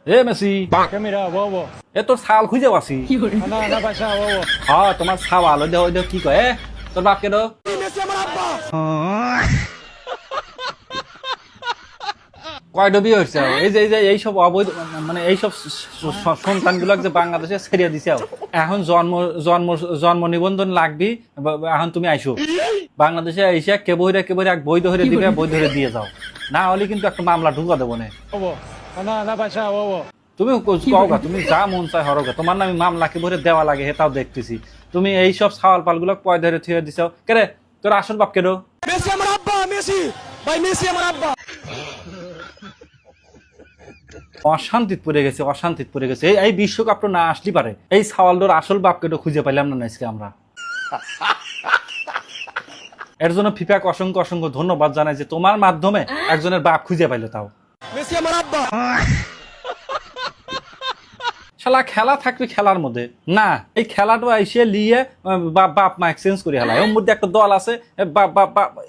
এ Messi ¿Qué mira, bobo? এ তোর ছাল খুঁজে পাচ্ছি Anda, anda para allá, bobo. হ্যাঁ তোমার ছাওয়াল ওই কি কয় এ তোর বাপকে দো কয় ডবি হচ্ছে এই যে এইসব অবৈধ মানে এইসব সন্তান গুলো যে বাংলাদেশে ছেড়ে দিছে এখন জন্ম নিবন্ধন লাগবি এখন তুমি আইসো বাংলাদেশে আইসা কে বইরে এক বই ধরে দিবে বই ধরে দিয়ে যাও না হলে কিন্তু একটা মামলা ঢুকা দেবো না Bobo. Anda, anda para allá, bobo. তুমি কওগা তুমি যা মন চায় হরগা তোমার নামে মামলা কি ভরে দেওয়া লাগে হেতাও দেখতেছি তুমি এইসব ছাওয়াল পালগুলো পয় ধরে থুয়ে দিছো কেরে তোর আসল বাপ কেডো Messi আমার আব্বা, Messi. ভাই মেসি আমার আব্বা। অশান্তিত পড়ে গেছে এই বিশ্বকাপ তো না আসলি পারে এই ছাওয়ালডোর আসল বাপকে তো খুঁজে পাইলাম না আজকে আমরা এর জন্য ফিফাকে অসংখ্য ধন্যবাদ জানাই যে তোমার মাধ্যমে একজনের বাপ খুঁজে পাইলো তাও মেসি আমার আব্বা। শালা খেলা থাকবে খেলার মধ্যে না এই খেলাটা এসে লিয়ে বাপ মা এক্সচেঞ্জ করে হেলায় ওর মধ্যে একটা দল আছে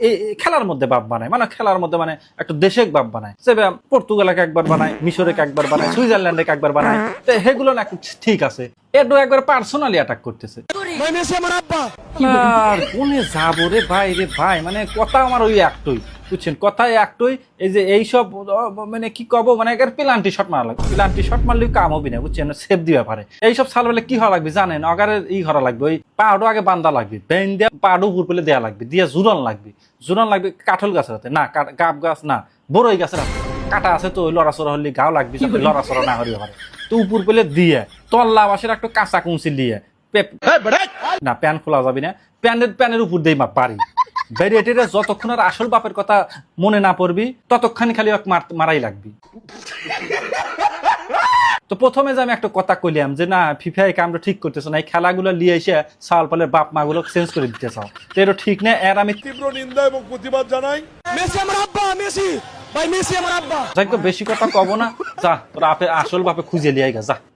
এই খেলার মধ্যে বাপ বানায় মানে খেলার মধ্যে মানে একটা দেশে বাপ বানায় সে পর্তুগালকে একবার বানায় মিশরকে একবার বানায় সুইজারল্যান্ডকে একবার বানায় তো সেগুলো না ঠিক আছে এডো একবার পার্সোনালি অ্যাটাক করতেছে ভাই মেসি আমার আব্বা। আর কোনে যাবো রে ভাই মানে কথা আমার ওই একটই বুঝছেন কথাই একটই এই যে এইসব মানে কি কব মানে পেলান্টি শট মারা লাগবে পেলান্টি শট মারলে কাম হবে না বুঝছেন সেভ দিবে পারে এইসব সাল বলে কি হওয়া লাগবে জানেন অগারে করা লাগবে ওই পাহাড়ও আগে বান্ধা লাগবে বেন দিয়ে পাহাড়ও উপর পেলে দেওয়া লাগবে দিয়ে জুরন লাগবে কাঠল গাছের হাতে না গাব গাছ না বড়ই গাছের হাতে কাটা আছে তো ওই লড়াচড়া হলে গাও লাগবে লড়াচড়া না হলে পারে তো উপর পেলে দিয়ে তল্লা বাসের একটা কাঁচা কুঞ্চি দিয়ে না প্যান খোলা যাবে না প্যানের উপর দিয়ে পারি বেরিয়ে যতক্ষণ আর আসল বাপের কথা মনে না পড়বি ততক্ষণ খালি মারাই লাগবি তো প্রথমে যে আমি একটা কথা কইলাম যে না ফিফা এই কামটা ঠিক করতেছে না এই খেলাগুলো নিয়ে এসে সাল পালের বাপ মা গুলো চেঞ্জ করে দিতে চাও তো এটা ঠিক না এর আমি তীব্র নিন্দা এবং প্রতিবাদ জানাই। মেসি আমার আব্বা, মেসি। ভাই মেসি আমার আব্বা। যাই বেশি কথা কব না যা তোরা আসল বাপে খুঁজে লিয়ে যা